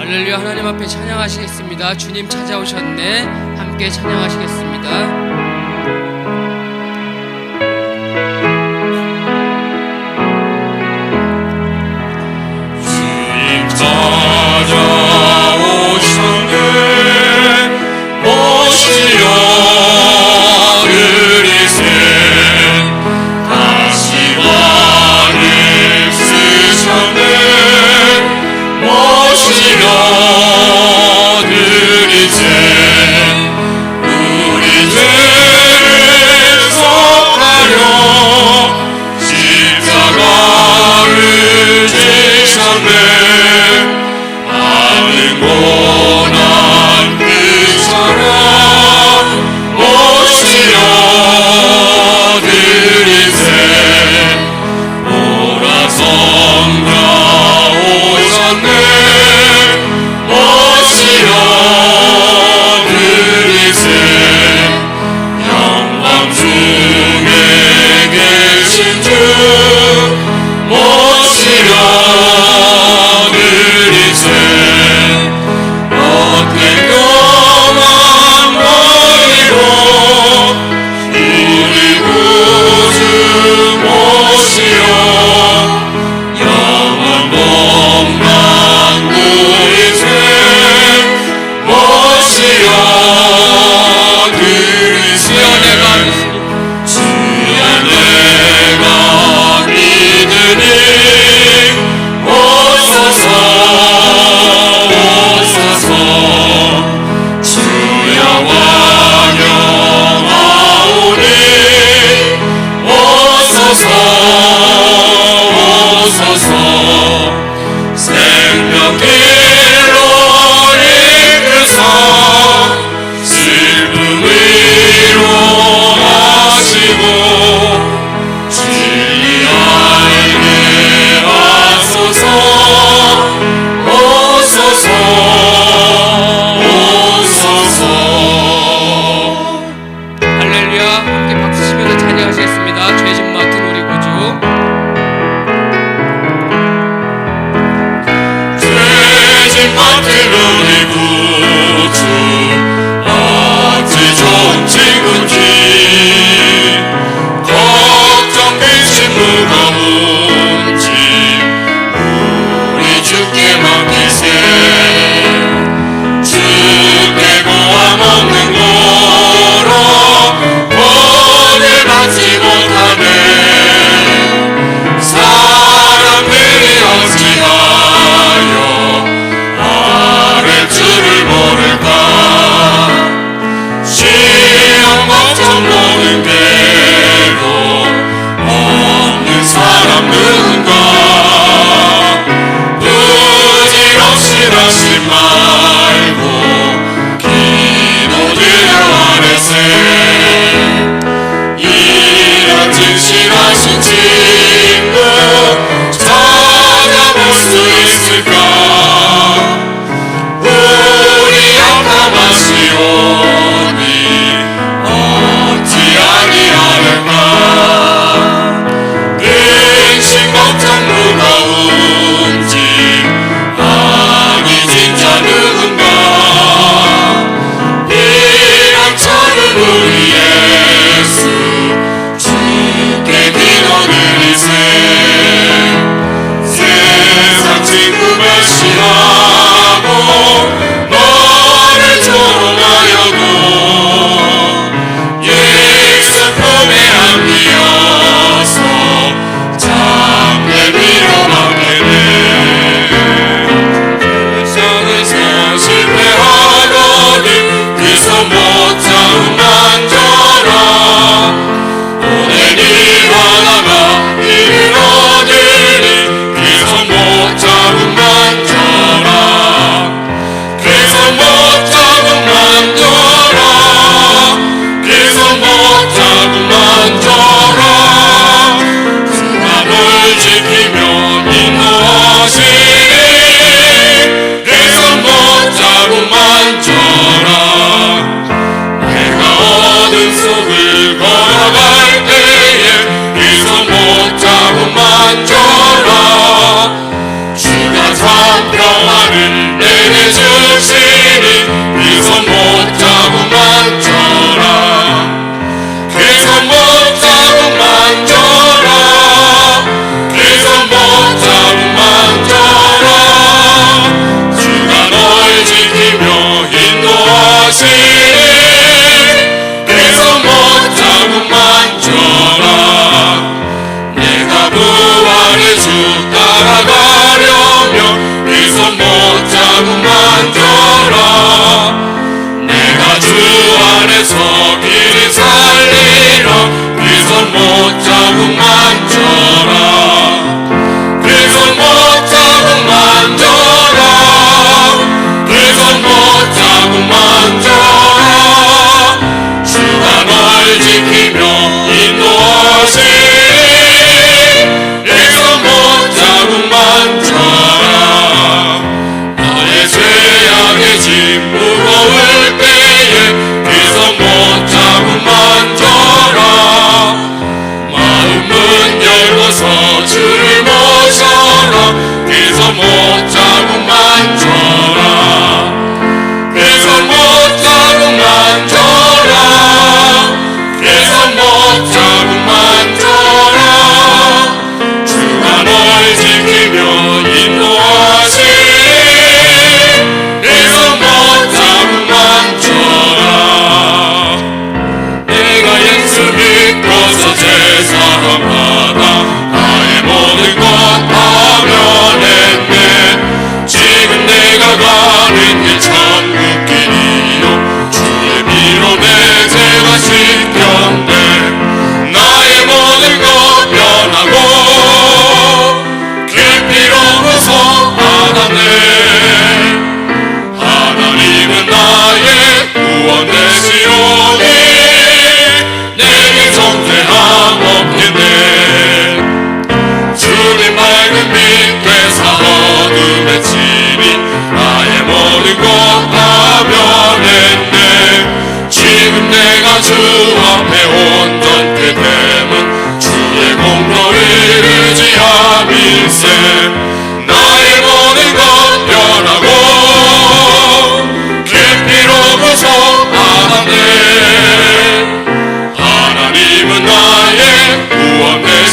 할렐루야. 하나님 앞에 찬양하시겠습니다. 주님 찾아오셨네. 함께 찬양하시겠습니다. 우리 죄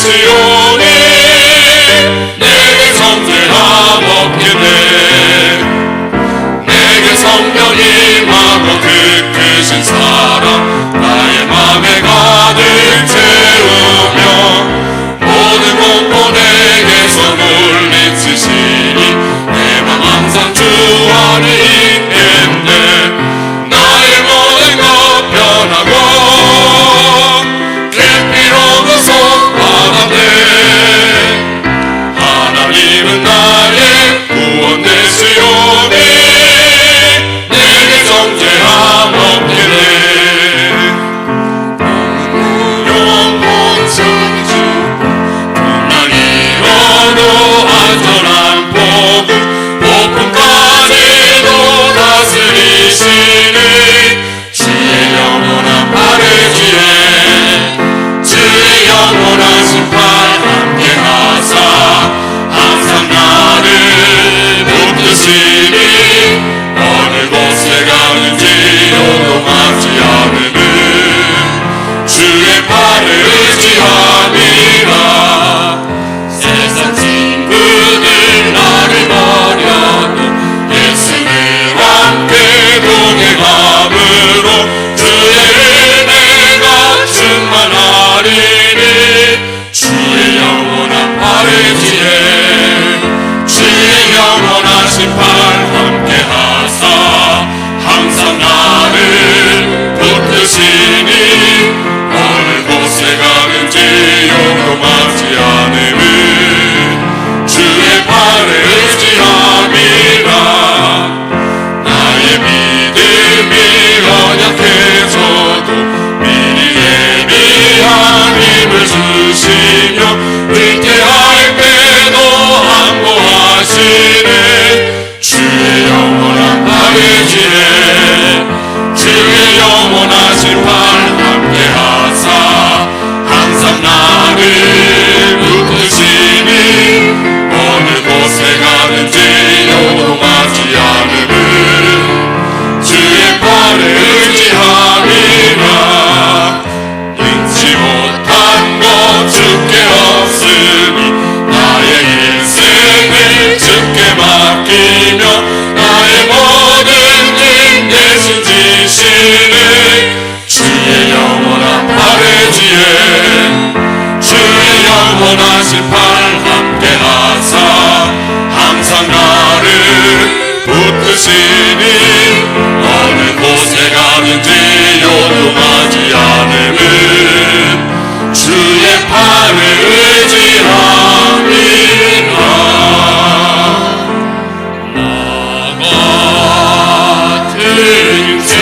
시온이 내게 성죄함 없게 돼. 내게 성령 임하고 그 크신 사랑 나의 맘에 가득 채우며 모든 공포 내게서 물리치시니 내 맘 항상 주 안에 있겠네. 나의 모든 것 변하고 계피로 구속받았네. 하나님은 나의 구원 되시오니 내게 정죄함 없게 돼. 영원히 주 풍랑 잃어도 안전한 복음 폭풍까지도 다스리시니 주의 영원한 팔을 뒤에 주의 영원한 심판 함께 하사 항상 나를 붙드시니 어느 곳에 가는지 요동하지 않으는 주의 팔을 의지함이라. 세상 친구들 나를 버려도 예수를 함께 동행함으로 주의 은혜가 충만하리니 주의 영원한 팔을 뒤에 주의 영원한 심판 함께 하사 항상 나를 붙드시니 어느 곳에 가는지 요동하지 않음은 주의 팔을 의지함이라. 나의 믿음이 연약해져도 미리 예비한 힘을 주시며 은퇴할 때도 항보하시네. 주의 영원한 팔을 뒤에 주의 영원한 심판 함께 하사 항상 나를 붙드시니 어느 곳에 가는지 요동하지 않음은 주의 팔을 의지함이라. 능치 못한 것 주께 없으니 나의 인생을 주께 맡기며 나의 모든 일 대신 지시는 주의 영원한 팔을 뒤에 주의 영원한 심판 함께 하사 항상 나를 붙드시니 어느 곳에 가는지 요동하지 않음은 주의 팔을 의지함이라. 나 같은 죄인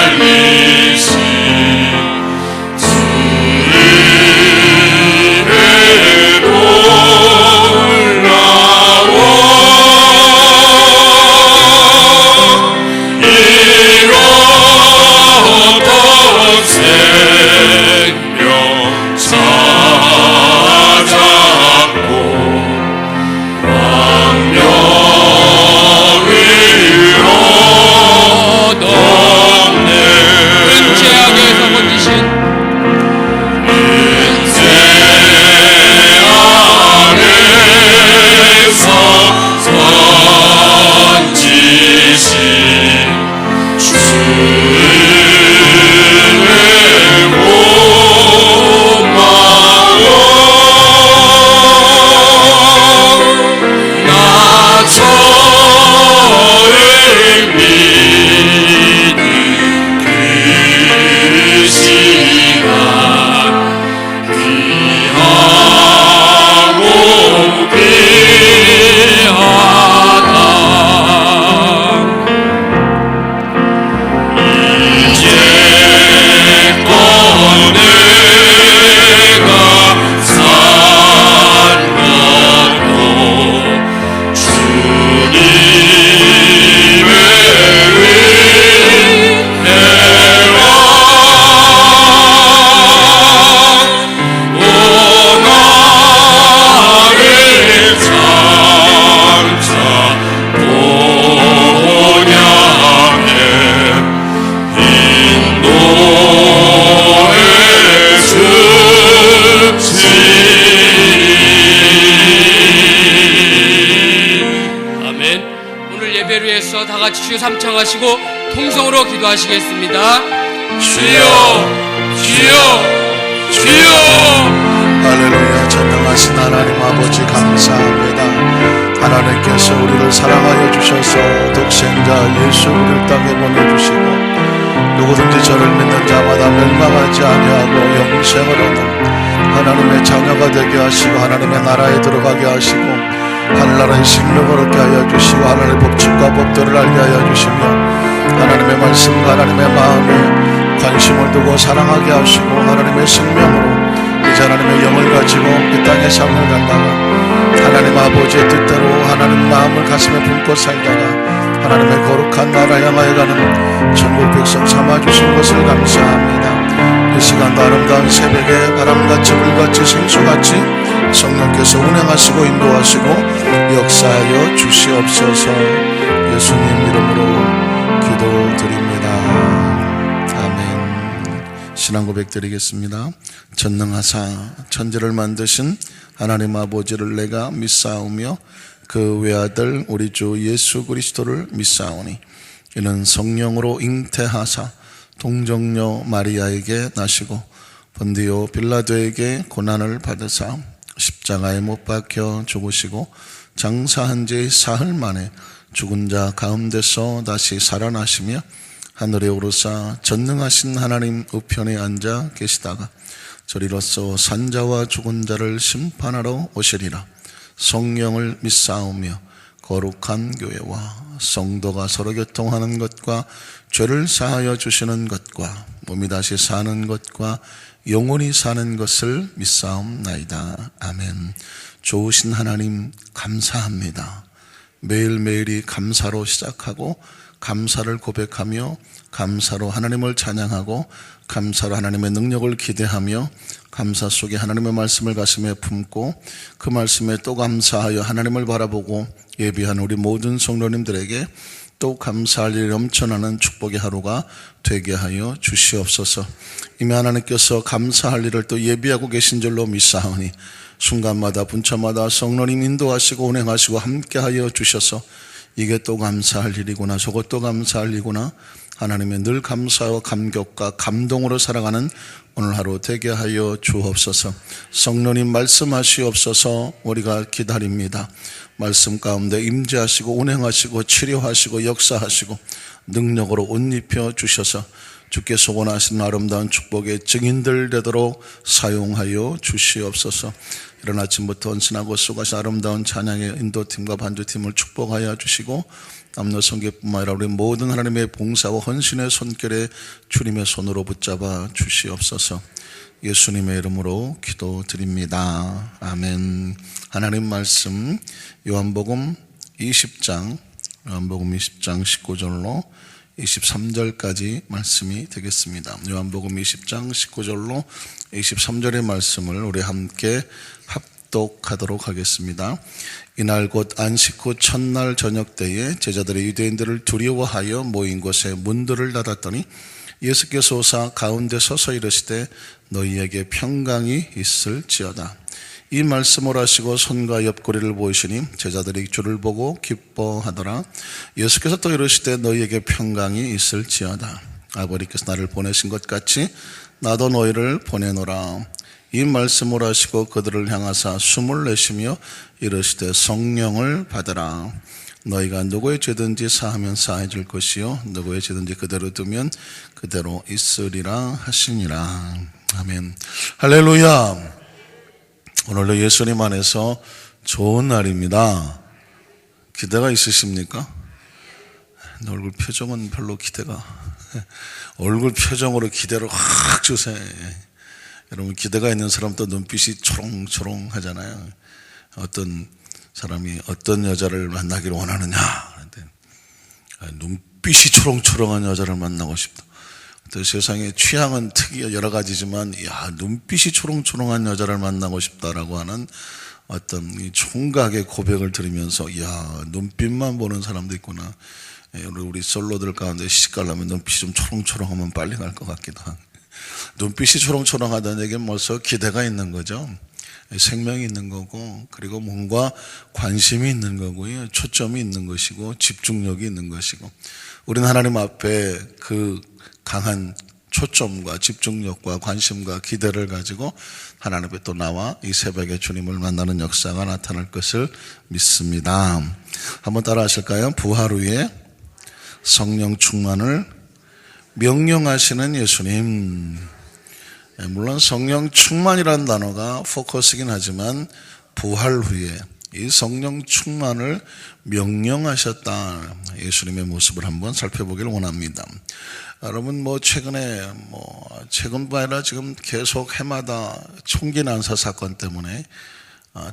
살리신 주의 놀라운 찬양하시고 통성으로 기도하시겠습니다. 주여 주여 주여. 할렐루야. 전능하신 하나님 아버지 감사합니다. 하나님께서 우리를 사랑하여 주셔서 독생자 예수 우리를 땅에 보내주시고 누구든지 저를 믿는 자마다 멸망하지 아니하고 영생을 얻는 하나님의 자녀가 되게 하시고 하나님의 나라에 들어가게 하시고 하늘나라의 생명을 얻게 하여 주시고 하나님의 법칙과 법도를 알게 하여 주시며 하나님의 말씀과 하나님의 마음에 관심을 두고 사랑하게 하시고 하나님의 생명으로 이제 하나님의 영을 가지고 이 땅의 삶을 살다가 하나님 아버지의 뜻대로 하나님 마음을 가슴에 품고 살다가 하나님의 거룩한 나라 향하여 가는 천국 백성 삼아주신 것을 감사합니다. 이 시간도 아름다운 새벽에 바람같이 불같이 생수같이 성령께서 운행하시고 인도하시고 역사하여 주시옵소서. 예수님 이름으로 기도드립니다. 아멘. 신앙 고백 드리겠습니다. 전능하사 천지를 만드신 하나님 아버지를 내가 믿사오며 그 외아들 우리 주 예수 그리스도를 믿사오니 이는 성령으로 잉태하사 동정녀 마리아에게 나시고 본디오 빌라도에게 고난을 받으사 십자가에 못 박혀 죽으시고 장사한 지 사흘 만에 죽은 자 가운데서 다시 살아나시며 하늘에 오르사 전능하신 하나님 우편에 앉아 계시다가 저리로서 산자와 죽은 자를 심판하러 오시리라. 성령을 믿사오며 거룩한 교회와 성도가 서로 교통하는 것과 죄를 사하여 주시는 것과 몸이 다시 사는 것과 영원히 사는 것을 믿사옵나이다. 아멘. 좋으신 하나님 감사합니다. 매일매일이 감사로 시작하고 감사를 고백하며 감사로 하나님을 찬양하고 감사로 하나님의 능력을 기대하며 감사 속에 하나님의 말씀을 가슴에 품고 그 말씀에 또 감사하여 하나님을 바라보고 예비한 우리 모든 성도님들에게 또 감사할 일이 넘쳐나는 축복의 하루가 되게 하여 주시옵소서. 이미 하나님께서 감사할 일을 또 예비하고 계신 줄로 믿사오니 순간마다 분차마다 성령님 인도하시고 운행하시고 함께하여 주셔서 이게 또 감사할 일이구나 저것도 감사할 일이구나 하나님의 늘 감사와 감격과 감동으로 살아가는 오늘 하루 되게 하여 주옵소서. 성령님 말씀하시옵소서. 우리가 기다립니다. 말씀 가운데 임재하시고 운행하시고 치료하시고 역사하시고 능력으로 옷 입혀 주셔서 주께서 원하시는 아름다운 축복의 증인들 되도록 사용하여 주시옵소서. 이른 아침부터 헌신하고 수고하신 아름다운 찬양의 인도팀과 반주팀을 축복하여 주시고 남녀 성계뿐만 아니라 우리 모든 하나님의 봉사와 헌신의 손길에 주님의 손으로 붙잡아 주시옵소서. 예수님의 이름으로 기도드립니다. 아멘. 하나님 말씀 요한복음 20장 19절로 23절까지 말씀이 되겠습니다. 요한복음 20장 19절로 23절의 말씀을 우리 함께 합독하도록 하겠습니다. 이날 곧 안식 후 첫날 저녁 때에 제자들이 유대인들을 두려워하여 모인 곳에 문들을 닫았더니 예수께서 오사 가운데 서서 이르시되 너희에게 평강이 있을지어다. 이 말씀을 하시고 손과 옆구리를 보이시니 제자들이 주를 보고 기뻐하더라. 예수께서 또 이르시되 너희에게 평강이 있을지어다. 아버지께서 나를 보내신 것 같이 나도 너희를 보내노라. 이 말씀을 하시고 그들을 향하사 숨을 내쉬며 이르시되 성령을 받으라. 너희가 누구의 죄든지 사하면 사해줄 것이요 누구의 죄든지 그대로 두면 그대로 있으리라 하시니라. 아멘. 할렐루야. 오늘도 예수님 안에서 좋은 날입니다. 기대가 있으십니까? 얼굴 표정은 별로 기대가 얼굴 표정으로 기대를 확 주세요. 여러분 기대가 있는 사람도 눈빛이 초롱초롱 하잖아요. 어떤 사람이 어떤 여자를 만나기를 원하느냐, 눈빛이 초롱초롱한 여자를 만나고 싶다. 또 세상의 취향은 특이 여러 가지지만 눈빛이 초롱초롱한 여자를 만나고 싶다라고 하는 어떤 이 총각의 고백을 들으면서 눈빛만 보는 사람도 있구나. 우리 솔로들 가운데 시집가려면 눈빛이 좀 초롱초롱하면 빨리 갈 것 같기도 하고. 눈빛이 초롱초롱하다는 얘기는 벌써 기대가 있는 거죠. 생명이 있는 거고, 그리고 뭔가 관심이 있는 거고요, 초점이 있는 것이고, 집중력이 있는 것이고, 우리는 하나님 앞에 그 강한 초점과 집중력과 관심과 기대를 가지고 하나님 앞에 또 나와 이 새벽에 주님을 만나는 역사가 나타날 것을 믿습니다. 한번 따라 하실까요? 부활 후에 성령 충만을 명령하시는 예수님. 물론 성령 충만이라는 단어가 포커스이긴 하지만 부활 후에 이 성령 충만을 명령하셨다, 예수님의 모습을 한번 살펴보기를 원합니다. 여러분 최근뿐 아니라 지금 계속 해마다 총기 난사 사건 때문에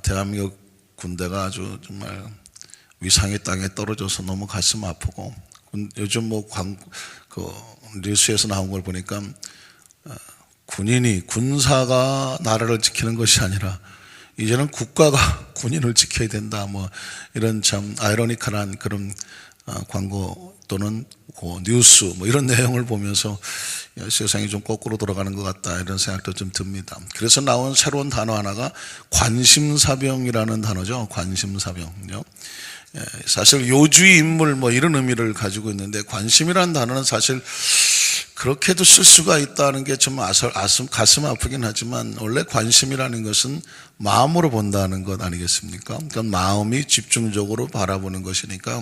대한민국 군대가 아주 정말 위상의 땅에 떨어져서 너무 가슴 아프고, 요즘 뉴스에서 나온 걸 보니까 군사가 나라를 지키는 것이 아니라 이제는 국가가 군인을 지켜야 된다, 이런 참 아이러니컬한 그런 광고 또는 뉴스 이런 내용을 보면서 세상이 좀 거꾸로 돌아가는 것 같다, 이런 생각도 좀 듭니다. 그래서 나온 새로운 단어 하나가 관심사병이라는 단어죠. 관심사병요. 사실 요주의 인물 이런 의미를 가지고 있는데, 관심이라는 단어는 사실 그렇게도 쓸 수가 있다는 게 좀 가슴 아프긴 하지만, 원래 관심이라는 것은 마음으로 본다는 것 아니겠습니까? 그러니까 마음이 집중적으로 바라보는 것이니까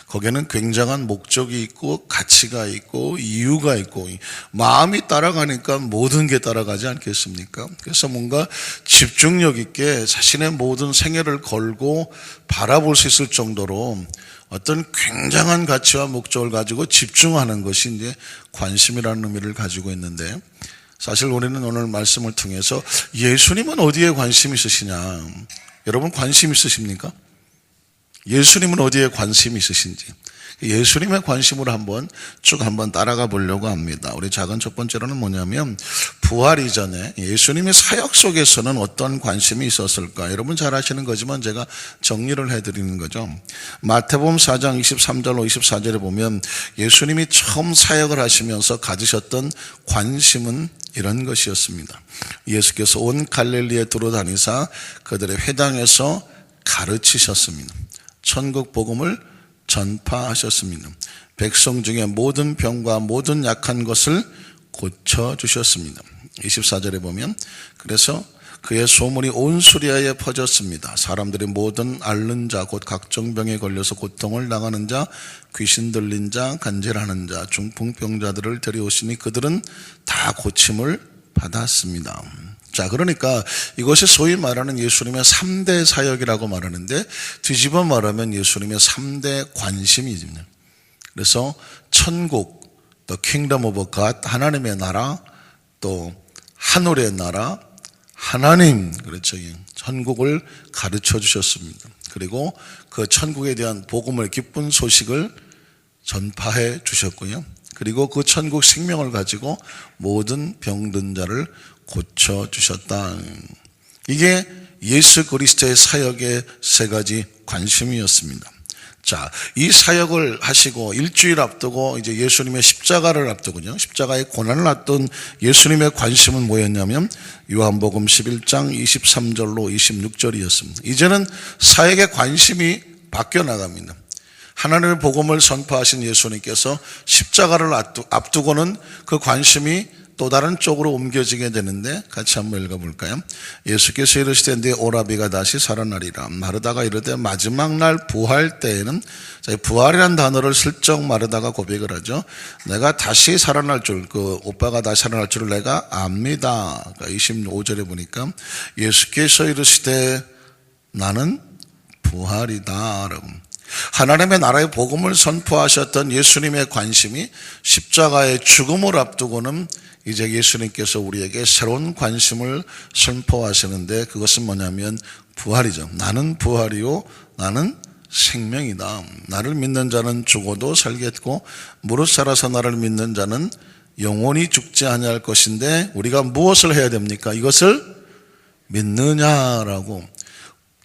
거기에는 굉장한 목적이 있고 가치가 있고 이유가 있고, 마음이 따라가니까 모든 게 따라가지 않겠습니까? 그래서 뭔가 집중력 있게 자신의 모든 생애를 걸고 바라볼 수 있을 정도로 어떤 굉장한 가치와 목적을 가지고 집중하는 것이 이제 관심이라는 의미를 가지고 있는데, 사실 우리는 오늘 말씀을 통해서 예수님은 어디에 관심 있으시냐, 여러분 관심 있으십니까? 예수님은 어디에 관심이 있으신지, 예수님의 관심으로 한번 따라가 보려고 합니다. 우리 작은 첫 번째로는 뭐냐면, 부활 이전에 예수님의 사역 속에서는 어떤 관심이 있었을까? 여러분 잘 아시는 거지만 제가 정리를 해드리는 거죠. 마태복음 4장 23절로 24절에 보면 예수님이 처음 사역을 하시면서 가지셨던 관심은 이런 것이었습니다. 예수께서 온 갈릴리에 두루다니사 그들의 회당에서 가르치셨습니다. 천국 복음을 전파하셨습니다. 백성 중에 모든 병과 모든 약한 것을 고쳐주셨습니다. 24절에 보면, 그래서 그의 소문이 온 수리아에 퍼졌습니다. 사람들이 모든 앓는 자, 곧 각종 병에 걸려서 고통을 당하는 자, 귀신 들린 자, 간질하는 자, 중풍병자들을 데려오시니 그들은 다 고침을 받았습니다. 자, 그러니까 이것이 소위 말하는 예수님의 3대 사역이라고 말하는데, 뒤집어 말하면 예수님의 3대 관심이입니다. 그래서 천국, 또 킹덤 오브 갓, 하나님의 나라, 또 하늘의 나라, 하나님, 그렇죠, 천국을 가르쳐 주셨습니다. 그리고 그 천국에 대한 복음을, 기쁜 소식을 전파해 주셨고요. 그리고 그 천국 생명을 가지고 모든 병든 자를 고쳐주셨다. 이게 예수 그리스도의 사역의 세 가지 관심이었습니다. 자, 이 사역을 하시고 일주일 앞두고 이제 예수님의 십자가를 앞두고요, 십자가의 고난을 앞둔 예수님의 관심은 뭐였냐면 요한복음 11장 23절로 26절이었습니다. 이제는 사역의 관심이 바뀌어 나갑니다. 하나님의 복음을 선포하신 예수님께서 십자가를 앞두고는 그 관심이 또 다른 쪽으로 옮겨지게 되는데, 같이 한번 읽어볼까요? 예수께서 이르시되 네 오라비가 다시 살아나리라. 마르다가 이르되 마지막 날 부활 때에는, 부활이라는 단어를 슬쩍 마르다가 고백을 하죠. 내가 다시 살아날 줄, 그 오빠가 다시 살아날 줄을 내가 압니다. 그러니까 25절에 보니까 예수께서 이르시되 나는 부활이다 라고. 하나님의 나라의 복음을 선포하셨던 예수님의 관심이 십자가의 죽음을 앞두고는 이제 예수님께서 우리에게 새로운 관심을 선포하시는데, 그것은 뭐냐면 부활이죠. 나는 부활이요 나는 생명이다. 나를 믿는 자는 죽어도 살겠고 무릇 살아서 나를 믿는 자는 영원히 죽지 아니할 것인데, 우리가 무엇을 해야 됩니까? 이것을 믿느냐라고.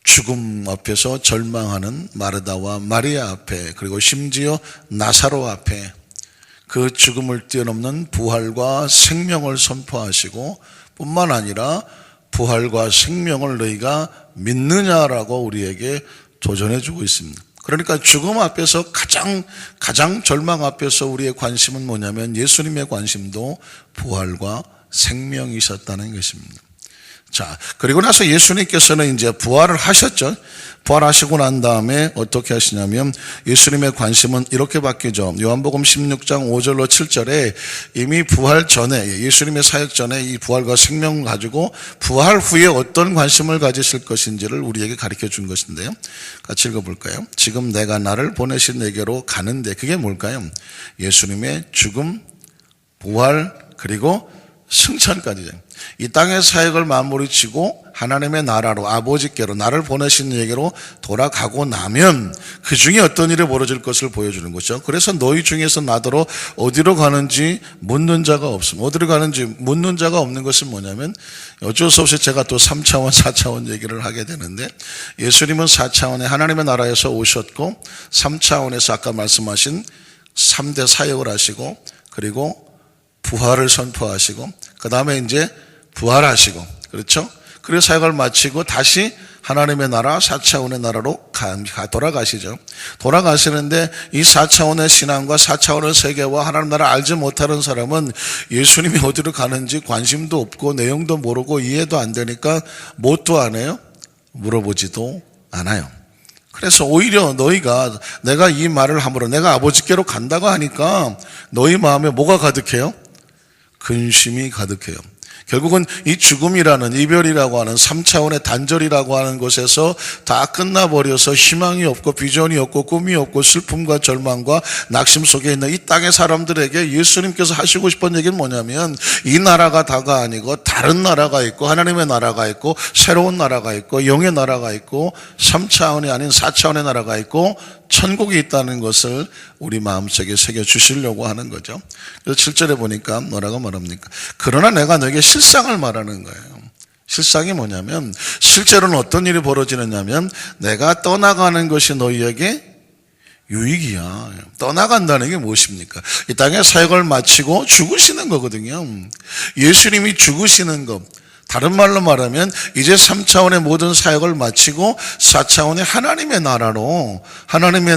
죽음 앞에서 절망하는 마르다와 마리아 앞에, 그리고 심지어 나사로 앞에 그 죽음을 뛰어넘는 부활과 생명을 선포하시고, 뿐만 아니라 부활과 생명을 너희가 믿느냐라고 우리에게 도전해 주고 있습니다. 그러니까 죽음 앞에서 가장 절망 앞에서 우리의 관심은 뭐냐면 예수님의 관심도 부활과 생명이셨다는 것입니다. 자, 그리고 나서 예수님께서는 이제 부활을 하셨죠. 부활하시고 난 다음에 어떻게 하시냐면 예수님의 관심은 이렇게 바뀌죠. 요한복음 16장 5절로 7절에 이미 부활 전에, 예수님의 사역 전에 이 부활과 생명을 가지고 부활 후에 어떤 관심을 가지실 것인지를 우리에게 가르쳐 준 것인데요. 같이 읽어볼까요? 지금 내가 나를 보내신 내게로 가는데, 그게 뭘까요? 예수님의 죽음, 부활, 그리고 승천까지 이 땅의 사역을 마무리 치고 하나님의 나라로, 아버지께로, 나를 보내신 얘기로 돌아가고 나면 그 중에 어떤 일이 벌어질 것을 보여주는 거죠. 그래서 너희 중에서 나더러 어디로 가는지 묻는 자가 없음. 어디로 가는지 묻는 자가 없는 것은 뭐냐면, 어쩔 수 없이 제가 또 3차원 4차원 얘기를 하게 되는데, 예수님은 4차원의 하나님의 나라에서 오셨고 3차원에서 아까 말씀하신 3대 사역을 하시고, 그리고 부활을 선포하시고, 그 다음에 이제 부활하시고, 그렇죠? 그래서 사역을 마치고 다시 하나님의 나라, 4차원의 나라로 돌아가시죠. 돌아가시는데 이 4차원의 신앙과 4차원의 세계와 하나님 나라 알지 못하는 사람은 예수님이 어디로 가는지 관심도 없고 내용도 모르고 이해도 안 되니까 뭣도 안 해요? 물어보지도 않아요. 그래서 오히려 너희가, 내가 이 말을 함으로 내가 아버지께로 간다고 하니까 너희 마음에 뭐가 가득해요? 근심이 가득해요. 결국은 이 죽음이라는, 이별이라고 하는 3차원의 단절이라고 하는 것에서 다 끝나버려서 희망이 없고 비전이 없고 꿈이 없고 슬픔과 절망과 낙심 속에 있는 이 땅의 사람들에게 예수님께서 하시고 싶은 얘기는 뭐냐면, 이 나라가 다가 아니고 다른 나라가 있고 하나님의 나라가 있고 새로운 나라가 있고 영의 나라가 있고 3차원이 아닌 4차원의 나라가 있고 천국이 있다는 것을 우리 마음속에 새겨주시려고 하는 거죠. 그래서 7절에 보니까 뭐라고 말합니까? 그러나 내가 너에게 실상을 말하는 거예요. 실상이 뭐냐면, 실제로는 어떤 일이 벌어지느냐면, 내가 떠나가는 것이 너희에게 유익이야. 떠나간다는 게 무엇입니까? 이 땅에 사역을 마치고 죽으시는 거거든요. 예수님이 죽으시는 것, 다른 말로 말하면 이제 3차원의 모든 사역을 마치고 4차원의 하나님의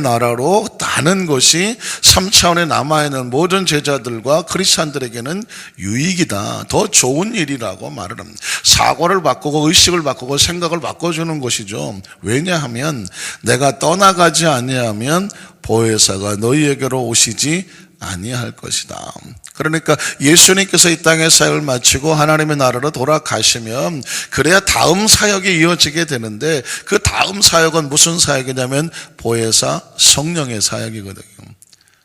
나라로 가는 것이 3차원에 남아있는 모든 제자들과 크리스찬들에게는 유익이다, 더 좋은 일이라고 말을 합니다. 사고를 바꾸고 의식을 바꾸고 생각을 바꿔주는 것이죠. 왜냐하면 내가 떠나가지 아니하면 보혜사가 너희에게로 오시지 아니할 것이다. 그러니까 예수님께서 이 땅의 사역을 마치고 하나님의 나라로 돌아가시면 그래야 다음 사역이 이어지게 되는데, 그 다음 사역은 무슨 사역이냐면 보혜사 성령의 사역이거든요.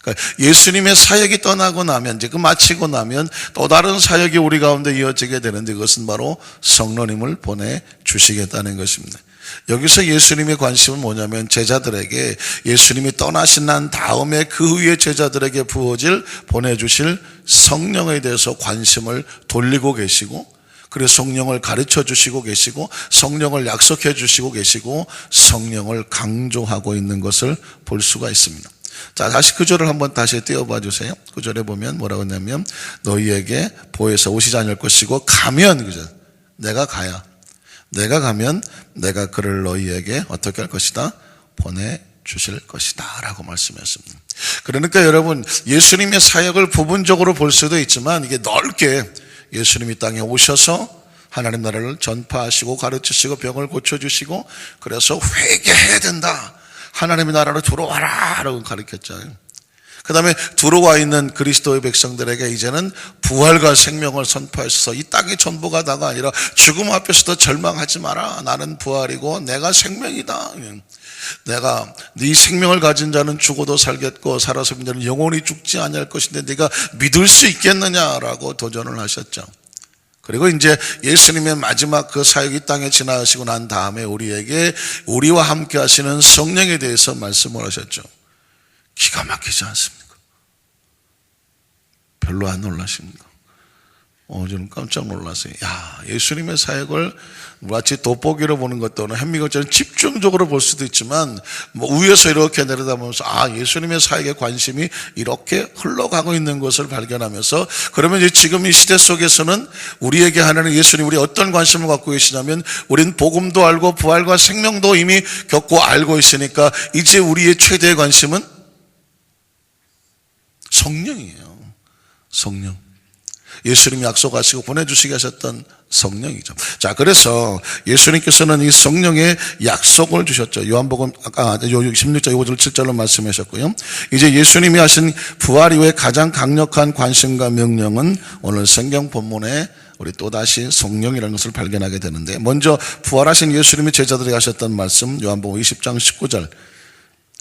그러니까 예수님의 사역이 떠나고 나면, 이제 그 마치고 나면 또 다른 사역이 우리 가운데 이어지게 되는데, 그것은 바로 성령님을 보내주시겠다는 것입니다. 여기서 예수님의 관심은 뭐냐면, 제자들에게 예수님이 떠나신 난 다음에 그 후에 제자들에게 보내주실 성령에 대해서 관심을 돌리고 계시고, 그래서 성령을 가르쳐 주시고 계시고, 성령을 약속해 주시고 계시고, 성령을 강조하고 있는 것을 볼 수가 있습니다. 자, 다시 그 절을 한번 다시 띄워봐 주세요. 그 절에 보면 뭐라고 했냐면, 너희에게 보혜사 오시지 않을 것이고 가면, 그죠? 내가 가면 내가 그를 너희에게 어떻게 할 것이다? 보내주실 것이다 라고 말씀했습니다. 그러니까 여러분, 예수님의 사역을 부분적으로 볼 수도 있지만, 이게 넓게 예수님이 땅에 오셔서 하나님 나라를 전파하시고 가르치시고 병을 고쳐주시고, 그래서 회개해야 된다, 하나님의 나라로 들어와라 라고 가르쳤잖아요. 그 다음에 들어와 있는 그리스도의 백성들에게 이제는 부활과 생명을 선포하셔서 이 땅의 전부가 다가 아니라 죽음 앞에서도 절망하지 마라, 나는 부활이고 내가 생명이다, 내가 네 생명을 가진 자는 죽어도 살겠고 살아서 믿는 자는 영원히 죽지 아니할 것인데 네가 믿을 수 있겠느냐라고 도전을 하셨죠. 그리고 이제 예수님의 마지막 그 사역이 땅에 지나시고 난 다음에 우리에게, 우리와 함께 하시는 성령에 대해서 말씀을 하셨죠. 기가 막히지 않습니까? 별로 안 놀라십니까? 저는 깜짝 놀랐어요. 예수님의 사역을 마치 돋보기로 보는 것도 현미경처럼 집중적으로 볼 수도 있지만 위에서 이렇게 내려다보면서 예수님의 사역에 관심이 이렇게 흘러가고 있는 것을 발견하면서, 그러면 이제 지금 이 시대 속에서는 우리에게 하나님 예수님 우리 어떤 관심을 갖고 계시냐면, 우린 복음도 알고 부활과 생명도 이미 겪고 알고 있으니까 이제 우리의 최대의 관심은 성령이에요. 성령. 예수님이 약속하시고 보내주시게 하셨던 성령이죠. 자, 그래서 예수님께서는 이 성령의 약속을 주셨죠. 요한복음 아까 16절 5절 7절로 말씀하셨고요. 이제 예수님이 하신 부활 이후에 가장 강력한 관심과 명령은 오늘 성경 본문에 우리 또다시 성령이라는 것을 발견하게 되는데, 먼저 부활하신 예수님이 제자들에게 하셨던 말씀, 요한복음 20장 19절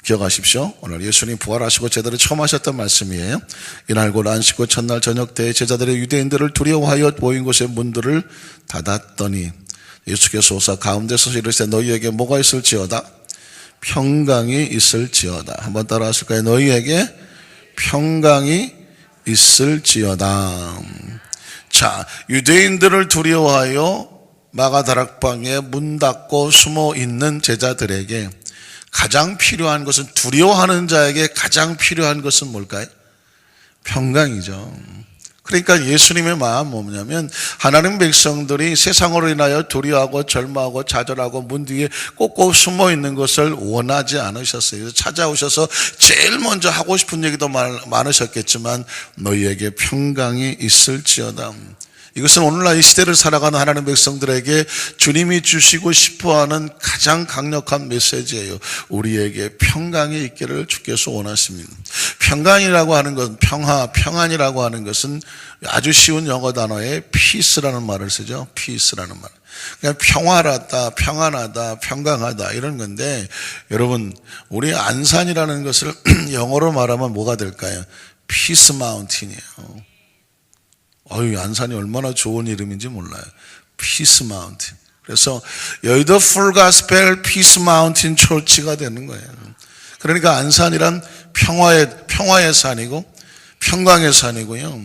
기억하십시오. 오늘 예수님 부활하시고 제자들이 처음 하셨던 말씀이에요. 이날 곧 안식구 첫날 저녁 때 제자들의 유대인들을 두려워하여 모인 곳의 문들을 닫았더니 예수께서 오사 가운데 서서 이르시되 너희에게 뭐가 있을지어다? 평강이 있을지어다. 한번 따라 하실까요? 너희에게 평강이 있을지어다. 자, 유대인들을 두려워하여 마가다락방에 문 닫고 숨어 있는 제자들에게 가장 필요한 것은, 두려워하는 자에게 가장 필요한 것은 뭘까요? 평강이죠. 그러니까 예수님의 마음은 뭐냐면, 하나님 백성들이 세상으로 인하여 두려워하고 절망하고 좌절하고 문 뒤에 꼭꼭 숨어 있는 것을 원하지 않으셨어요. 그래서 찾아오셔서 제일 먼저 하고 싶은 얘기도 많으셨겠지만 너희에게 평강이 있을지어다. 이것은 오늘날 이 시대를 살아가는 하나님 백성들에게 주님이 주시고 싶어하는 가장 강력한 메시지예요. 우리에게 평강이 있기를 주께서 원하십니다. 평강이라고 하는 것은 평안이라고 하는 것은 아주 쉬운 영어 단어에 peace라는 말을 쓰죠. peace라는 말. 그냥 평화롭다, 평안하다, 평강하다 이런 건데, 여러분 우리 안산이라는 것을 영어로 말하면 뭐가 될까요? Peace Mountain이에요. 안산이 얼마나 좋은 이름인지 몰라요. Peace Mountain. 그래서 여의도 Full Gospel Peace Mountain Church가 되는 거예요. 그러니까 안산이란 평화의 산이고 평강의 산이고요,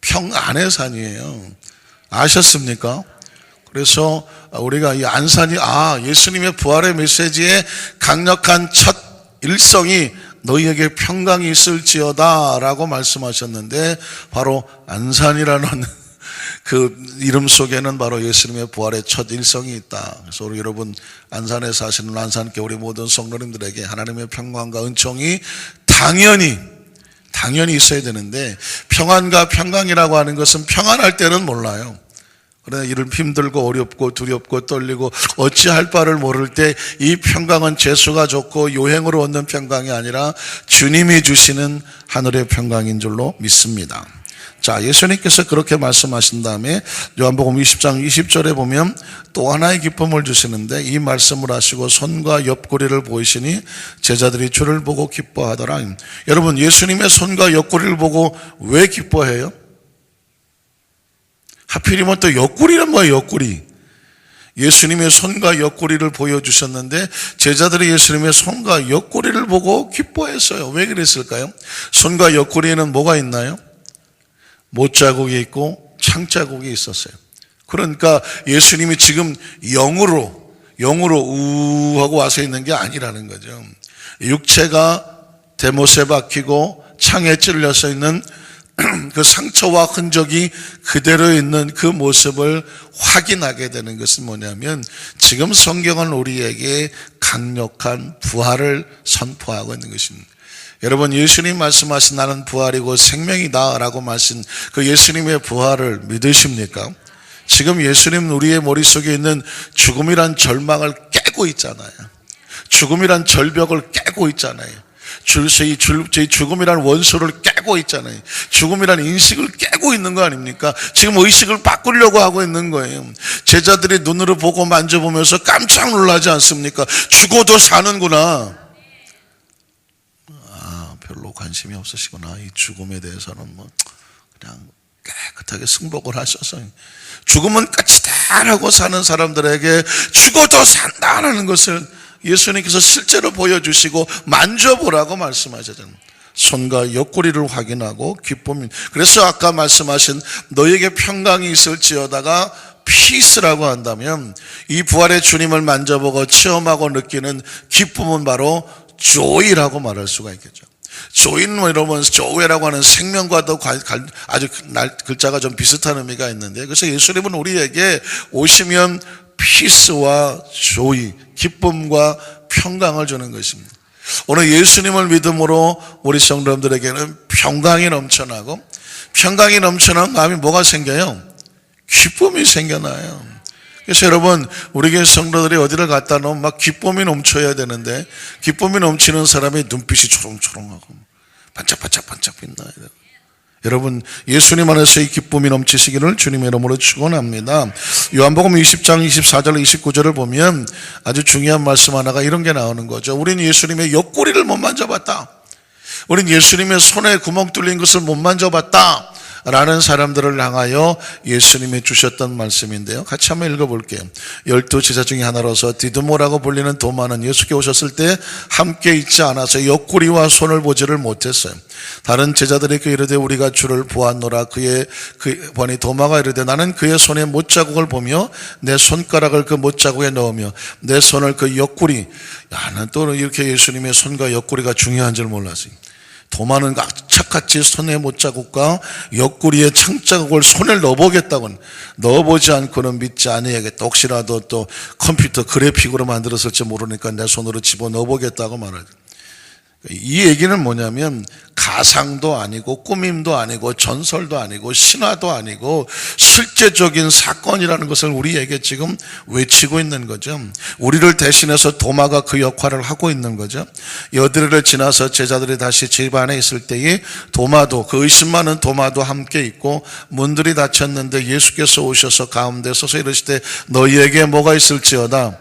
평안의 산이에요. 아셨습니까? 그래서 우리가 이 안산이 예수님의 부활의 메시지의 강력한 첫 일성이 너희에게 평강이 있을지어다 라고 말씀하셨는데, 바로 안산이라는 그 이름 속에는 바로 예수님의 부활의 첫 일성이 있다. 그래서 우리 여러분 안산에 사시는 안산교회 우리 모든 성도님들에게 하나님의 평강과 은총이 당연히 있어야 되는데, 평안과 평강이라고 하는 것은 평안할 때는 몰라요. 그러나 이런 힘들고 어렵고 두렵고 떨리고 어찌할 바를 모를 때 이 평강은 재수가 좋고 요행으로 얻는 평강이 아니라 주님이 주시는 하늘의 평강인 줄로 믿습니다. 자, 예수님께서 그렇게 말씀하신 다음에 요한복음 20장 20절에 보면 또 하나의 기쁨을 주시는데, 이 말씀을 하시고 손과 옆구리를 보이시니 제자들이 주를 보고 기뻐하더라. 여러분, 예수님의 손과 옆구리를 보고 왜 기뻐해요? 하필이면 또 옆구리란 뭐예요? 옆구리. 예수님의 손과 옆구리를 보여주셨는데 제자들이 예수님의 손과 옆구리를 보고 기뻐했어요. 왜 그랬을까요? 손과 옆구리에는 뭐가 있나요? 못자국이 있고 창자국이 있었어요. 그러니까 예수님이 지금 영으로 하고 와서 있는 게 아니라는 거죠. 육체가 대못에 박히고 창에 찔려서 있는 그 상처와 흔적이 그대로 있는 그 모습을 확인하게 되는 것은 뭐냐면, 지금 성경은 우리에게 강력한 부활을 선포하고 있는 것입니다. 여러분, 예수님 말씀하신 나는 부활이고 생명이다 라고 말씀, 그 예수님의 부활을 믿으십니까? 지금 예수님은 우리의 머릿속에 있는 죽음이란 절망을 깨고 있잖아요. 죽음이란 절벽을 깨고 있잖아요. 저희 죽음이라는 원수를 깨고 있잖아요. 죽음이라는 인식을 깨고 있는 거 아닙니까? 지금 의식을 바꾸려고 하고 있는 거예요. 제자들이 눈으로 보고 만져보면서 깜짝 놀라지 않습니까? 죽어도 사는구나. 별로 관심이 없으시구나. 이 죽음에 대해서는 그냥 깨끗하게 승복을 하셔서, 죽음은 끝이다 라고 사는 사람들에게 죽어도 산다는 것을 예수님께서 실제로 보여주시고 만져보라고 말씀하셨잖아요. 손과 옆구리를 확인하고 기쁨이. 그래서 아까 말씀하신 너에게 평강이 있을지어다가 피스라고 한다면 이 부활의 주님을 만져보고 체험하고 느끼는 기쁨은 바로 조이라고 말할 수가 있겠죠. 조이는 여러분, 조이라고 하는 생명과도 아주 글자가 좀 비슷한 의미가 있는데, 그래서 예수님은 우리에게 오시면 피스와 조이, 기쁨과 평강을 주는 것입니다. 오늘 예수님을 믿음으로 우리 성도들에게는 평강이 넘쳐나고, 평강이 넘쳐난 마음이 뭐가 생겨요? 기쁨이 생겨나요. 그래서 여러분, 우리 교회 성도들이 어디를 갔다 놓으면 막 기쁨이 넘쳐야 되는데, 기쁨이 넘치는 사람의 눈빛이 초롱초롱하고 반짝반짝 빛나야 돼요. 여러분, 예수님 안에서 이 기쁨이 넘치시기를 주님의 이름으로 축원합니다. 요한복음 20장 24절 29절을 보면 아주 중요한 말씀 하나가 이런 게 나오는 거죠. 우리는 예수님의 옆구리를 못 만져봤다. 우리는 예수님의 손에 구멍 뚫린 것을 못 만져봤다 라는 사람들을 향하여 예수님이 주셨던 말씀인데요. 같이 한번 읽어볼게요. 12제자 중에 하나로서 디드모라고 불리는 도마는 예수께 오셨을 때 함께 있지 않아서 옆구리와 손을 보지를 못했어요. 다른 제자들이 그 이르되 우리가 주를 보았노라. 보니 도마가 이르되 나는 그의 손에 못자국을 보며 내 손가락을 그 못자국에 넣으며 내 손을 그 옆구리. 나는 또 이렇게 예수님의 손과 옆구리가 중요한 줄 몰랐어요. 도마는 악착같이 손에 못자국과 옆구리에 창자국을 손에 넣어보겠다고는, 넣어보지 않고는 믿지 아니하겠다. 혹시라도 또 컴퓨터 그래픽으로 만들었을지 모르니까 내 손으로 집어넣어보겠다고 말하죠. 이 얘기는 뭐냐면 가상도 아니고 꾸밈도 아니고 전설도 아니고 신화도 아니고 실제적인 사건이라는 것을 우리에게 지금 외치고 있는 거죠. 우리를 대신해서 도마가 그 역할을 하고 있는 거죠. 여드레를 지나서 제자들이 다시 집 안에 있을 때에 도마도, 그 의심 많은 도마도 함께 있고 문들이 닫혔는데 예수께서 오셔서 가운데 서서 이르시되 너희에게 뭐가 있을지어다?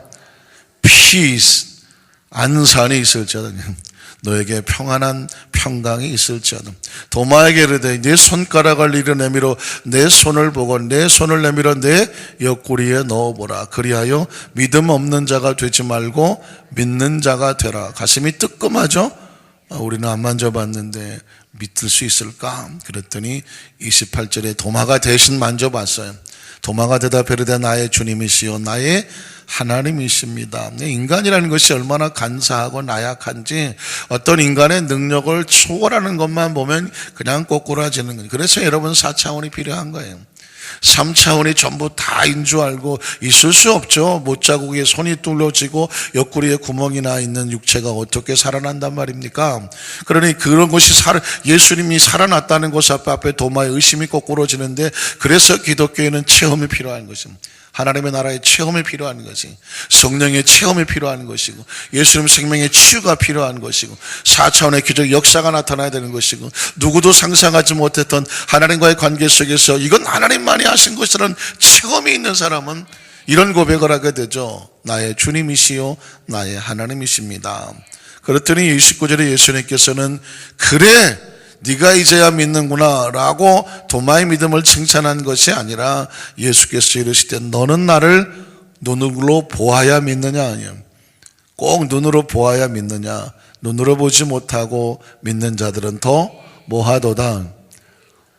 Peace, 안산이 있을지어다. 너에게 평안한 평강이 있을지어다. 도마에게 이르되 내 손가락을 이르 내밀어 내 손을 보고 내 손을 내밀어 내 옆구리에 넣어보라. 그리하여 믿음 없는 자가 되지 말고 믿는 자가 되라. 가슴이 뜨끔하죠? 우리는 안 만져봤는데 믿을 수 있을까? 그랬더니 28절에 도마가 대신 만져봤어요. 도마가 대답하되 나의 주님이시요 나의 하나님이십니다. 인간이라는 것이 얼마나 간사하고 나약한지 어떤 인간의 능력을 초월하는 것만 보면 그냥 꼬꾸라지는 거예요. 그래서 여러분 4차원이 필요한 거예요. 3차원이 전부 다인 줄 알고 있을 수 없죠. 못자국에 손이 뚫려지고 옆구리에 구멍이 나 있는 육체가 어떻게 살아난단 말입니까? 그러니 그런 것이 예수님이 살아났다는 것 앞에 도마의 의심이 거꾸로지는데, 그래서 기독교에는 체험이 필요한 것입니다. 하나님의 나라의 체험이 필요한 것이, 성령의 체험이 필요한 것이고, 예수님 생명의 치유가 필요한 것이고, 4차원의 기적 역사가 나타나야 되는 것이고, 누구도 상상하지 못했던 하나님과의 관계 속에서 이건 하나님만이 하신 것이라는 체험이 있는 사람은 이런 고백을 하게 되죠. 나의 주님이시요 나의 하나님이십니다. 그랬더니 29절에 예수님께서는 그래 네가 이제야 믿는구나 라고 도마의 믿음을 칭찬한 것이 아니라 예수께서 이르시되 너는 나를 눈으로 보아야 믿느냐? 아니요, 꼭 눈으로 보아야 믿느냐? 눈으로 보지 못하고 믿는 자들은 더 뭐하도다?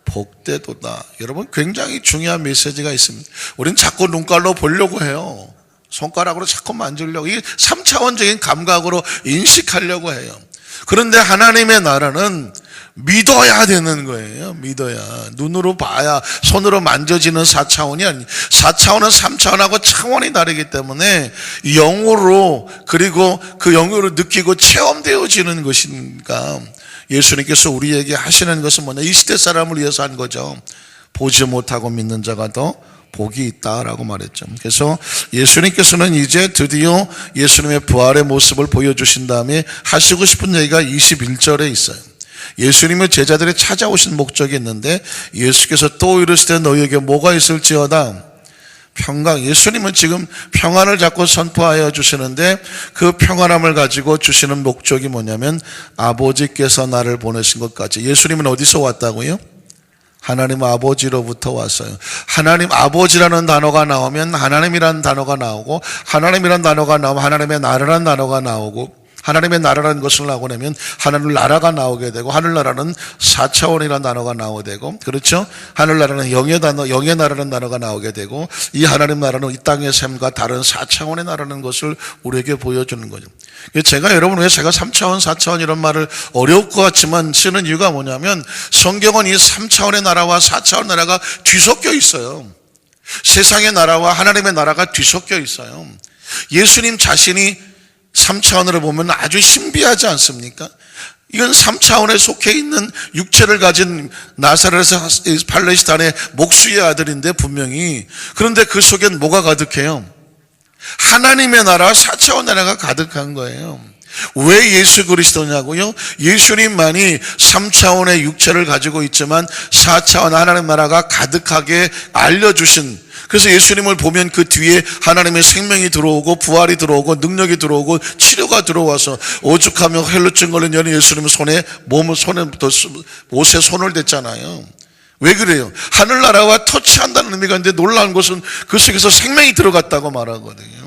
복되도다. 여러분, 굉장히 중요한 메시지가 있습니다. 우리는 자꾸 눈깔로 보려고 해요. 손가락으로 자꾸 만지려고, 이게 3차원적인 감각으로 인식하려고 해요. 그런데 하나님의 나라는 믿어야 되는 거예요. 믿어야. 눈으로 봐야, 손으로 만져지는 4차원이 아니, 4차원은 3차원하고 차원이 다르기 때문에 영으로, 그리고 그 영으로 느끼고 체험되어지는 것이니까 예수님께서 우리에게 하시는 것은 뭐냐? 이 시대 사람을 위해서 한 거죠. 보지 못하고 믿는 자가 더 복이 있다라고 말했죠. 그래서 예수님께서는 이제 드디어 예수님의 부활의 모습을 보여주신 다음에 하시고 싶은 얘기가 21절에 있어요. 예수님의 제자들이 찾아오신 목적이 있는데, 예수께서 또 이르시되 너희에게 뭐가 있을지어다? 평강. 예수님은 지금 평안을 자꾸 선포하여 주시는데, 그 평안함을 가지고 주시는 목적이 뭐냐면 아버지께서 나를 보내신 것까지. 예수님은 어디서 왔다고요? 하나님 아버지로부터 왔어요. 하나님 아버지라는 단어가 나오면 하나님이라는 단어가 나오고, 하나님이라는 단어가 나오면 하나님의 나라라는 단어가 나오고, 하나님의 나라라는 것을 나오고 나면 하늘 나라가 나오게 되고, 하늘나라는 4차원이라는 단어가 나오게 되고, 그렇죠? 하늘나라는 영의 나라라는 단어가 나오게 되고, 이 하나님 나라는 이 땅의 삶과 다른 4차원의 나라는 것을 우리에게 보여주는 거죠. 제가 여러분, 왜 제가 3차원, 4차원 이런 말을 어려울 것 같지만 쓰는 이유가 뭐냐면, 성경은 이 3차원의 나라와 4차원 나라가 뒤섞여 있어요. 세상의 나라와 하나님의 나라가 뒤섞여 있어요. 예수님 자신이 3차원으로 보면 아주 신비하지 않습니까? 이건 3차원에 속해 있는 육체를 가진 나사렛에서 팔레스타인의 목수의 아들인데 분명히, 그런데 그 속엔 뭐가 가득해요? 하나님의 나라, 4차원 나라가 가득한 거예요. 왜 예수 그리스도냐고요? 예수님만이 3차원의 육체를 가지고 있지만 4차원 하나님 나라가 가득하게 알려주신, 그래서 예수님을 보면 그 뒤에 하나님의 생명이 들어오고 부활이 들어오고 능력이 들어오고 치료가 들어와서 오죽하며 헬루증 걸린 여인 예수님 옷에 손을 댔잖아요. 왜 그래요? 하늘나라와 터치한다는 의미가 있는데 놀라운 것은 그 속에서 생명이 들어갔다고 말하거든요.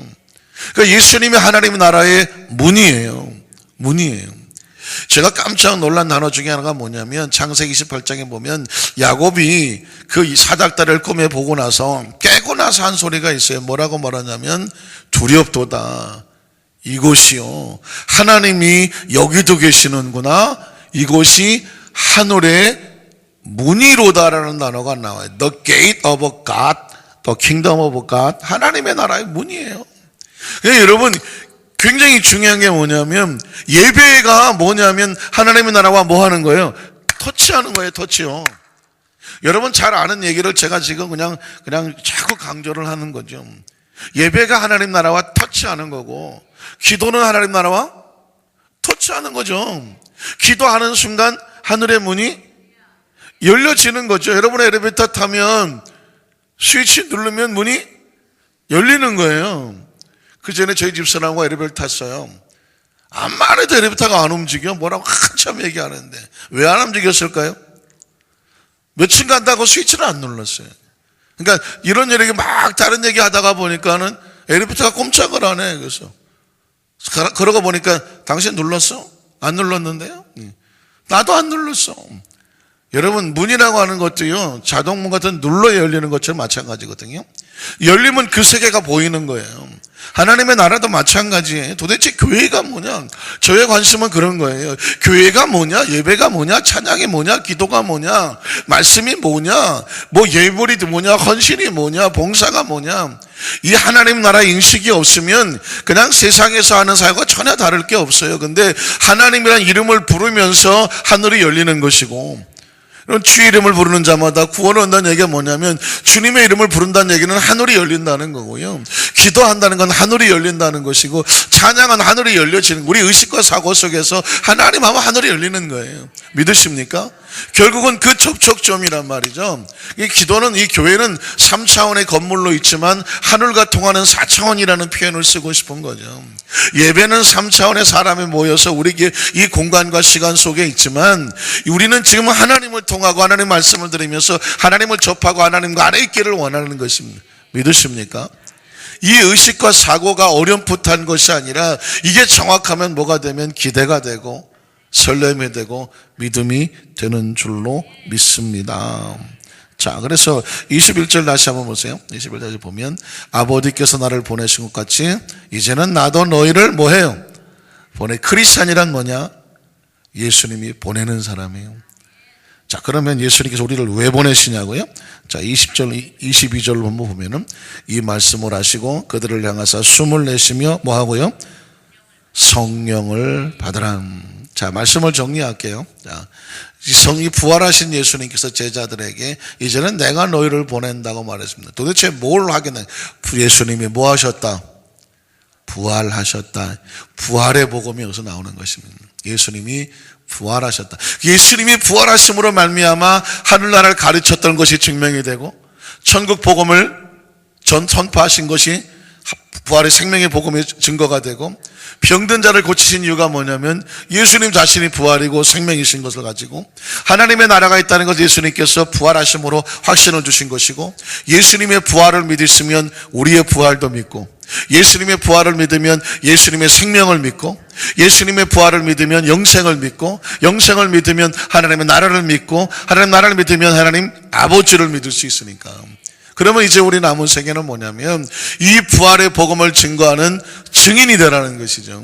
그러니까 예수님이 하나님의 나라의 문이에요. 제가 깜짝 놀란 단어 중에 하나가 뭐냐면, 창세기 28장에 보면 야곱이 그 사닥다리를 꿈에 보고 나서 깨고 나서 한 소리가 있어요. 뭐라고 말하냐면, 두렵도다. 이곳이요, 하나님이 여기도 계시는구나. 이곳이 하늘의 문이로다라는 단어가 나와요. The gate of God, the kingdom of God. 하나님의 나라의 문이에요. 그러니까 여러분, 굉장히 중요한 게 뭐냐면, 예배가 뭐냐면 하나님의 나라와 뭐 하는 거예요? 터치하는 거예요. 터치요. 여러분 잘 아는 얘기를 제가 지금 그냥 자꾸 강조를 하는 거죠. 예배가 하나님 나라와 터치하는 거고, 기도는 하나님 나라와 터치하는 거죠. 기도하는 순간 하늘의 문이 열려지는 거죠. 여러분 엘리베이터 타면 스위치 누르면 문이 열리는 거예요. 그 전에 저희 집사람과 엘리베이터 탔어요. 암만 해도 엘리베이터가 안 움직여. 뭐라고 한참 얘기하는데 왜 안 움직였을까요? 며칠 간다고 스위치를 안 눌렀어요. 그러니까 이런 얘기 막 다른 얘기 하다가 보니까는 엘리베이터가 꼼짝을 안 해. 그래서 그러고 보니까 당신 눌렀어? 안 눌렀는데요? 나도 안 눌렀어. 여러분, 문이라고 하는 것도요, 자동문 같은 눌러야 열리는 것처럼 마찬가지거든요. 열리면 그 세계가 보이는 거예요. 하나님의 나라도 마찬가지예요. 도대체 교회가 뭐냐? 저의 관심은 그런 거예요. 교회가 뭐냐? 예배가 뭐냐? 찬양이 뭐냐? 기도가 뭐냐? 말씀이 뭐냐? 뭐 예물이 뭐냐? 헌신이 뭐냐? 봉사가 뭐냐? 이 하나님 나라 인식이 없으면 그냥 세상에서 하는 사역과 전혀 다를 게 없어요. 근데 하나님이라는 이름을 부르면서 하늘이 열리는 것이고, 주의 이름을 부르는 자마다 구원을 얻는다는 얘기가 뭐냐면, 주님의 이름을 부른다는 얘기는 하늘이 열린다는 거고요, 기도한다는 건 하늘이 열린다는 것이고, 찬양은 하늘이 열려지는, 우리 의식과 사고 속에서 하나님 하면 하늘이 열리는 거예요. 믿으십니까? 결국은 그 접촉점이란 말이죠. 이 기도는, 이 교회는 3차원의 건물로 있지만 하늘과 통하는 4차원이라는 표현을 쓰고 싶은 거죠. 예배는 3차원의 사람이 모여서 우리 이 공간과 시간 속에 있지만, 우리는 지금 하나님을 통하고 하나님 말씀을 들으면서 하나님을 접하고 하나님과 안에 있기를 원하는 것입니다. 믿으십니까? 이 의식과 사고가 어렴풋한 것이 아니라, 이게 정확하면 뭐가 되면 기대가 되고 설렘이 되고 믿음이 되는 줄로 믿습니다. 자, 그래서 21절 다시 한번 보세요. 21절 보면, 아버지께서 나를 보내신 것 같이 이제는 나도 너희를 뭐해요? 크리스찬이란 뭐냐? 예수님이 보내는 사람이에요. 자, 그러면 예수님께서 우리를 왜 보내시냐고요? 자, 20절, 22절로 한번 보면은, 이 말씀을 하시고 그들을 향하사 숨을 내쉬며 뭐 하고요? 성령을 받으라. 자, 말씀을 정리할게요. 자, 이 부활하신 예수님께서 제자들에게 이제는 내가 너희를 보낸다고 말했습니다. 도대체 뭘 하겠나? 예수님이 뭐 하셨다? 부활하셨다. 부활의 복음이 여기서 나오는 것입니다. 예수님이 부활하셨다. 예수님이 부활하심으로 말미암아 하늘나라를 가르쳤던 것이 증명이 되고, 천국 복음을 선포하신 것이 부활의 생명의 복음의 증거가 되고, 병든 자를 고치신 이유가 뭐냐면 예수님 자신이 부활이고 생명이신 것을 가지고, 하나님의 나라가 있다는 것을 예수님께서 부활하심으로 확신을 주신 것이고, 예수님의 부활을 믿으시면 우리의 부활도 믿고, 예수님의 부활을 믿으면 예수님의 생명을 믿고, 예수님의 부활을 믿으면 영생을 믿고, 영생을 믿으면 하나님의 나라를 믿고, 하나님 나라를 믿으면 하나님 아버지를 믿을 수 있으니까. 그러면 이제 우리 남은 세계는 뭐냐면 이 부활의 복음을 증거하는 증인이 되라는 것이죠.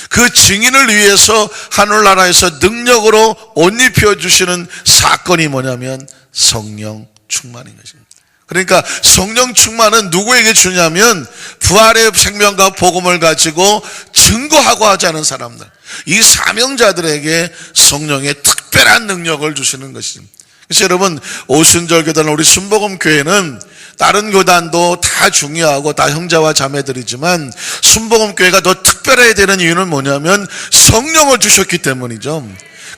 그 증인을 위해서 하늘나라에서 능력으로 옷 입혀주시는 사건이 뭐냐면 성령 충만인 것입니다. 그러니까 성령 충만은 누구에게 주냐면 부활의 생명과 복음을 가지고 증거하고 하지 않은 사람들, 이 사명자들에게 성령의 특별한 능력을 주시는 것입니다. 그래서 여러분, 오순절교단 우리 순복음교회는 다른 교단도 다 중요하고 다 형제와 자매들이지만 순복음교회가 더 특별해야 되는 이유는 뭐냐면 성령을 주셨기 때문이죠.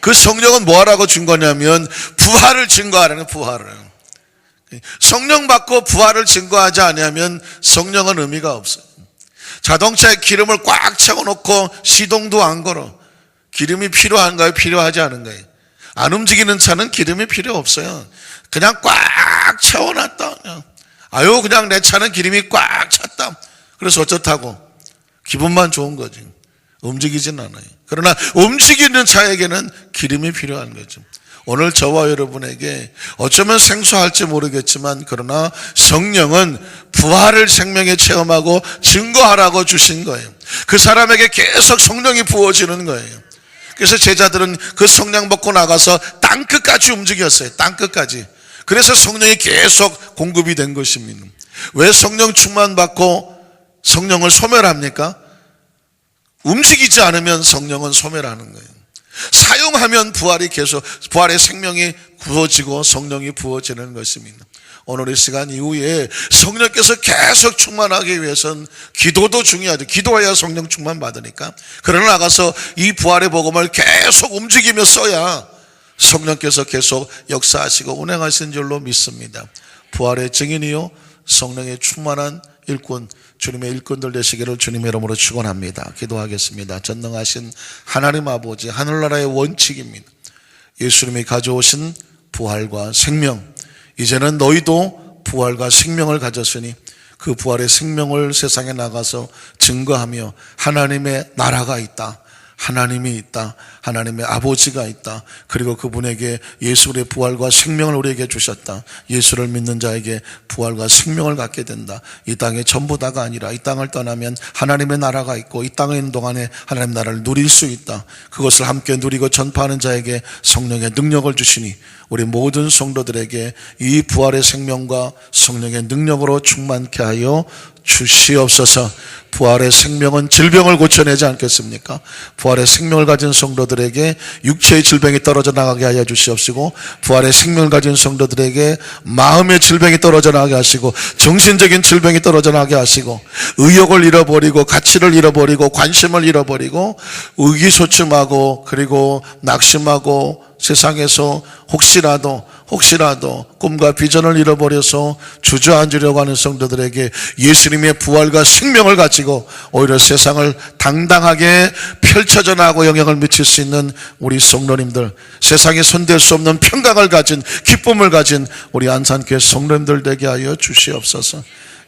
그 성령은 뭐하라고 준 거냐면 부활을 증거하라는, 부활을. 성령 받고 부활을 증거하지 않으면 성령은 의미가 없어요. 자동차에 기름을 꽉 채워놓고 시동도 안 걸어. 기름이 필요한가요? 필요하지 않은가요? 안 움직이는 차는 기름이 필요 없어요. 그냥 꽉 채워놨다. 아유, 그냥 내 차는 기름이 꽉 찼다. 그래서 어쩌다고? 기분만 좋은 거지. 움직이진 않아요. 그러나 움직이는 차에게는 기름이 필요한 거죠. 오늘 저와 여러분에게 어쩌면 생소할지 모르겠지만 그러나 성령은 부활을 생명에 체험하고 증거하라고 주신 거예요. 그 사람에게 계속 성령이 부어지는 거예요. 그래서 제자들은 그 성령 받고 나가서 땅끝까지 움직였어요. 땅끝까지. 그래서 성령이 계속 공급이 된 것입니다. 왜 성령 충만 받고 성령을 소멸합니까? 움직이지 않으면 성령은 소멸하는 거예요. 사용하면 부활이 계속, 부활의 생명이 부어지고 성령이 부어지는 것입니다. 오늘 이 시간 이후에 성령께서 계속 충만하기 위해서는 기도도 중요하죠. 기도해야 성령 충만 받으니까. 그러나 나가서 이 부활의 복음을 계속 움직이며 써야 성령께서 계속 역사하시고 운행하시는 줄로 믿습니다. 부활의 증인이요 성령의 충만한 일꾼, 주님의 일꾼들 되시기를 주님의 이름으로 축원합니다. 기도하겠습니다. 전능하신 하나님 아버지, 하늘나라의 원칙입니다. 예수님이 가져오신 부활과 생명, 이제는 너희도 부활과 생명을 가졌으니 그 부활의 생명을 세상에 나가서 증거하며 하나님의 나라가 있다, 하나님이 있다, 하나님의 아버지가 있다, 그리고 그분에게 예수의 부활과 생명을 우리에게 주셨다, 예수를 믿는 자에게 부활과 생명을 갖게 된다. 이 땅의 전부 다가 아니라 이 땅을 떠나면 하나님의 나라가 있고 이 땅에 있는 동안에 하나님의 나라를 누릴 수 있다. 그것을 함께 누리고 전파하는 자에게 성령의 능력을 주시니 우리 모든 성도들에게 이 부활의 생명과 성령의 능력으로 충만케 하여 주시옵소서. 부활의 생명은 질병을 고쳐내지 않겠습니까? 부활의 생명을 가진 성도들에게 육체의 질병이 떨어져 나가게 하여 주시옵시고, 부활의 생명을 가진 성도들에게 마음의 질병이 떨어져 나가게 하시고, 정신적인 질병이 떨어져 나가게 하시고, 의욕을 잃어버리고 가치를 잃어버리고 관심을 잃어버리고 의기소침하고 그리고 낙심하고 세상에서 혹시라도 꿈과 비전을 잃어버려서 주저앉으려고 하는 성도들에게 예수님의 부활과 생명을 가지고 오히려 세상을 당당하게 펼쳐져 나가고 영향을 미칠 수 있는 우리 성도님들, 세상에 손댈 수 없는 평강을 가진, 기쁨을 가진 우리 안산교회 성도님들 되게 하여 주시옵소서.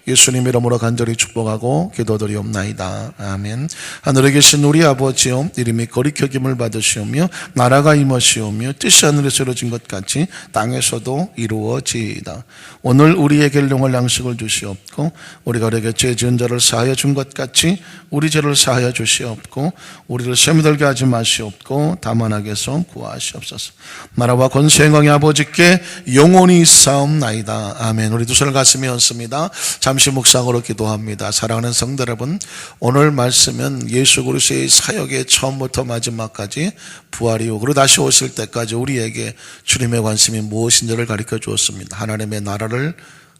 예수님 이름으로 간절히 축복하고 기도드리옵나이다. 아멘. 하늘에 계신 우리 아버지요, 이름이 거룩히 여김을 받으시오며 나라가 임하시오며 뜻이 하늘에서 이루어진 것 같이 땅에서도 이루어지이다. 오늘 우리에게 일용할 양식을 주시옵고 우리가 우리에게 죄 지은 자를 사하여 준 것 같이 우리 죄를 사하여 주시옵고 우리를 시험에 들게 하지 마시옵고 다만 악에서 구하시옵소서. 나라와 권세 영광의 아버지께 영원히 있사옵나이다. 아멘. 우리 두 손을 가슴에 얹습니다. 잠시 묵상으로 기도합니다. 사랑하는 성도 여러분, 오늘 말씀은 예수 그리스도의 사역의 처음부터 마지막까지 부활이요 그리고 다시 오실 때까지 우리에게 주님의 관심이 무엇인지를 가르쳐 주었습니다. 하나님의 나라를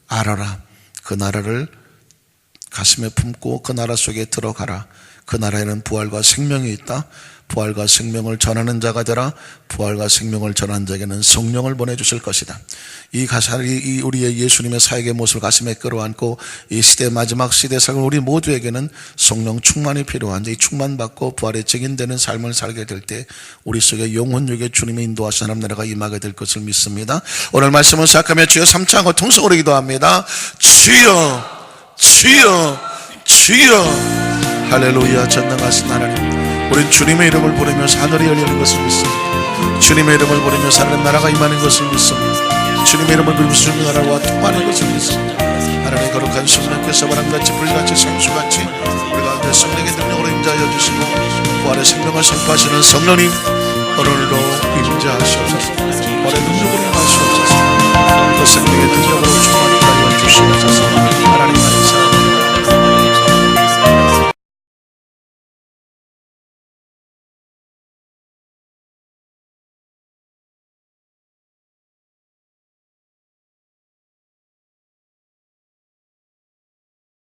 알아라. 그 나라를 가슴에 품고 그 나라 속에 들어가라. 그 나라에는 부활과 생명이 있다. 부활과 생명을 전하는 자가 되라. 부활과 생명을 전하는 자에게는 성령을 보내주실 것이다. 이 가사를 우리의 예수님의 사역의 모습을 가슴에 끌어안고 이 시대 마지막 시대 삶을 우리 모두에게는 성령 충만이 필요한데 이 충만받고 부활의 증인되는 삶을 살게 될 때 우리 속에 영혼육에 주님의 인도하신 하나님 나라가 임하게 될 것을 믿습니다. 오늘 말씀을 시작하며 주여 삼창하고 통성으로 기도합니다. 주여 주여 주여. 할렐루야. 전능하신 하나님, 우리 주님의 이름을 부르면서 하늘이 열리는 것을 믿습니다. 주님의 이름을 부르면서 하나님 나라가 임하는 것을 믿습니다. 주님의 이름을 부르면서 주님의 나라가 통하는 것을 믿습니다. 하나님의 거룩한 성령께서 바람같이 불같이 생수같이 우리 가운데 성령의 능력으로 임재하여 주시고 부활의 생명을 선포하시는 성령님 오늘도 임재하시옵소서. 부활의 능력으로 임하시옵소서. 그 생명의 능력으로 충만히 하여 주시옵소서.